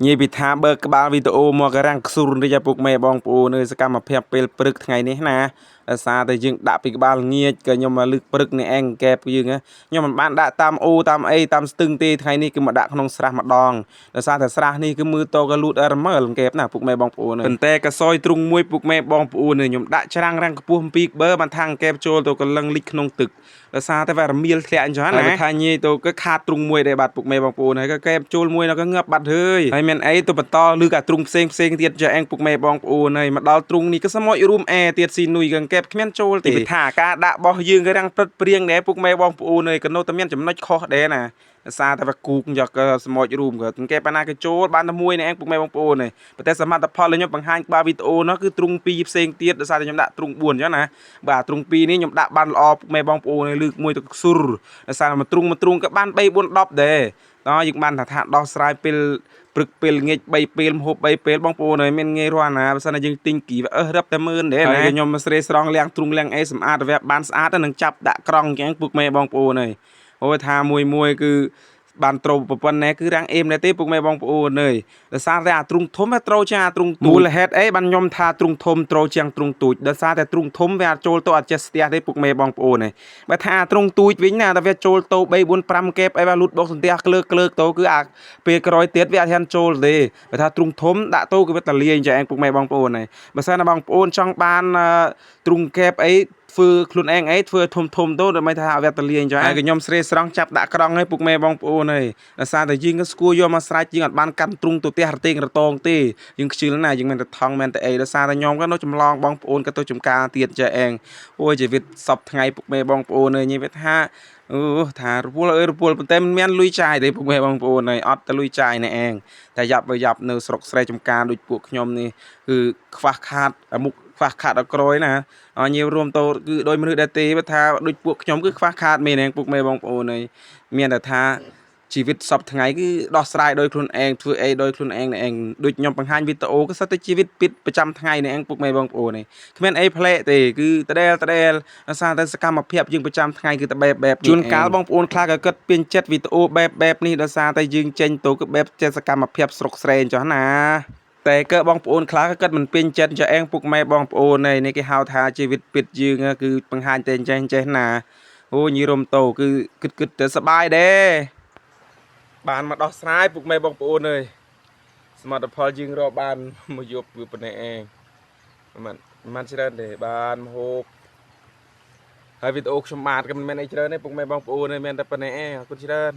ញីពីថាបើក្បាលវីដេអូមករាំងខ្ស៊ូរនេះពុកម៉ែបងប្អូនសកម្មភាពពេលព្រឹកថ្ងៃនេះណាសារតែយើងដាក់ពីក្បាលងាចក៏ខ្ញុំមកលឹកព្រឹកនេះអែងកែបយើងខ្ញុំមិនបានដាក់តាមអូតាមអីតាមស្ទឹងទេថ្ងៃនេះគឺមកដាក់ក្នុងស្រះម្ដងដោយសារតែស្រះនេះគឺមើលតក៏លូតអរមើលកែបណាពុកម៉ែបងប្អូនប៉ុន្តែក៏សយទ្រុងមួយពុកម៉ែបងប្អូនខ្ញុំដាក់ច្រាំងរាំងខ្ពស់ពីបើបានថាកែបចូលទៅក៏លឹងលិចក្នុងទឹកដោយសារតែវារមៀលធ្លាក់អញ្ចឹងណាថាញីទៅក៏ខាតទ្រុងមួយដែរបាទពុកម៉ែបងប្អូនហើយក៏កែបចូលមួយแล้วก็ងាប់បាត់ហើយមានអីទៅបន្តឬក៏ទ្រុងផ្សេងទៀតចាអែងពុកម៉ែបងប្អូនហើយមកដល់ទ្រុងនេះក៏សមោចរួមអែទៀតស៊ីនុយកង្កែបគ្មានចូលទេថាការដាក់បោះយើងក៏រាំងព្រឹតព្រៀងដែរពុកម៉ែបងប្អូនហើយក៏នៅតែមានចំណុចខុសដែរណាសារតែវាគូកយកសមោចរួមក៏កែបណាក៏ចូលបានតែមួយនេះអែងពុកម៉ែបងប្អូនហើយប៉ុន្តែសមត្ថផលខ្ញុំបង្ហាញក្បាលវីដេអូនោះគឺទ្រុង2ផ្សេងទៀតដោយសារតែខ្ញុំដាក់ទ្រុង4អញ្ចឹងណាបាទទ្រុង2នេះខ្ញុំដាក់បានល្អពុកម៉ែបងប្អូនហើយលើកមួយទៅស៊ុរដោយសារមកទ្រុងក៏បាន3 4 10ដែរតោះយើងបានថាដោះស្រាយពេលព្រឹកពេលងាច3ពេលមហូប3ពេលបងប្អូនហើយមានងាយរស់ណាបើសិនតែយើងទិញគីវារឹបតែមើលដែរណាខ្ញុំមកស្រេស្រង់លាងទ្រុងលាងអីសម្អាតវាបានស្អាតទៅនឹងចាប់ដាក់ក្រង់អញ្ចឹងពុកម៉ែបងប្អូនហើយអូយថាមួយគឺបានត្រូវប្រព័ន្ធណែគឺរាំងអេមដែរទេពុកម៉ែបងប្អូនអើយដោយសារតែអាទ្រុងធំវាត្រូវជាងអាទ្រុងទូចមូលហេតុអីបានខ្ញុំថាទ្រុងធំត្រូវជាងទ្រុងទូចដោយសារតែទ្រុងធំវាចូលទៅអត់ចេះស្ទះទេពុកម៉ែបងប្អូនហើយបើថាទ្រុងទូចវិញណាតែវាចូលទៅ3 4 5កែបអីវាលូតបុកសន្ទះក្លើកទៅគឺអាពេលក្រោយទៀតវាអត់ហ៊ានចូលទេបើថាទ្រុងធំដាក់ទៅគឺវាតលាយចាឯងពុកម៉ែបងប្អូនហើយបើសិនណាបងប្អូនចង់បានទ្រុងកែបអីធ្វើខ្លួនឯងអីធ្វើធំទៅដើម្បីថាអវត្តលាអញ្ចឹងហើយខ្ញុំស្រេស្រង់ចាប់ដាក់ក្រង់ឲ្យពុកម៉ែបងប្អូនហើយដោយសារតែយើងក៏ស្គួរយកមកស្រេចយើងអត់បានកាន់ទ្រុងទៅផ្ទះរទេងរតងទេយើងខ្ជិលណាយើងមិនទៅថងមែនតែអីដោយសារតែខ្ញុំក៏នៅចម្លងបងប្អូនក៏ទៅចំការទៀតចាឯងអូយជីវិតសពថ្ងៃពុកម៉ែបងប្អូនហើយនិយាយថាថារពលប៉ុន្តែមិនមានលុយចាយទេពុកម៉ែបងប្អូនហើយអត់តែលុយចាយណែឯងតែយ៉ាប់នៅស្រុកស្រែចំការដូចពួកខ្ញុំនេះគឺខ្វះខាតមុខខ្វះខាតអក្រយណាញៀវរួមទៅគឺដោយមនុស្សដែរទេបើថាដូចពួកខ្ញុំគឺខ្វះខាតមែនឯងពុកម៉ែបងប្អូនហើយមានតែថាជីវិតសពថ្ងៃគឺដោះស្រាយដោយខ្លួនឯងធ្វើអីដោយខ្លួនឯងដូចខ្ញុំបង្ហាញវីដេអូក៏សិតតែជីវិតពិតប្រចាំថ្ងៃនេះឯងពុកម៉ែបងប្អូននេះគ្មានអីប្លែកទេគឺដដែលដោយសារតែសកម្មភាពយើងប្រចាំថ្ងៃគឺតែបែបជួនកាលបងប្អូនខ្លះក៏គិតពេញចិត្តវីដេអូបែបនេះដោយសារតែយើងចេញទៅគឺបែបចេះសកម្មភាពស្រុកស្រែអញ្ចឹងណាតែក៏បងប្អូនខ្លះក៏គិតមិនពេញចិត្តចាអែងពុកម៉ែបងប្អូននេះគេហៅថាជីវិតពិតយើងគឺបង្ហាញតែចេះណាអូញីរំតោគឺគិតតែសบายដែរបានមកដោះស្រាយពុកម៉ែបងប្អូនអើយសមិទ្ធផលយើងរកបានមកយប់គឺប៉ុណ្ណេះឯងមិនច្រើនទេបានមហូបហើយវីដេអូខ្ញុំបាទក៏មិនមែនអីច្រើនទេពុកម៉ែបងប្អូនអើយមានតែប៉ុណ្ណេះឯងអរគុណច្រើន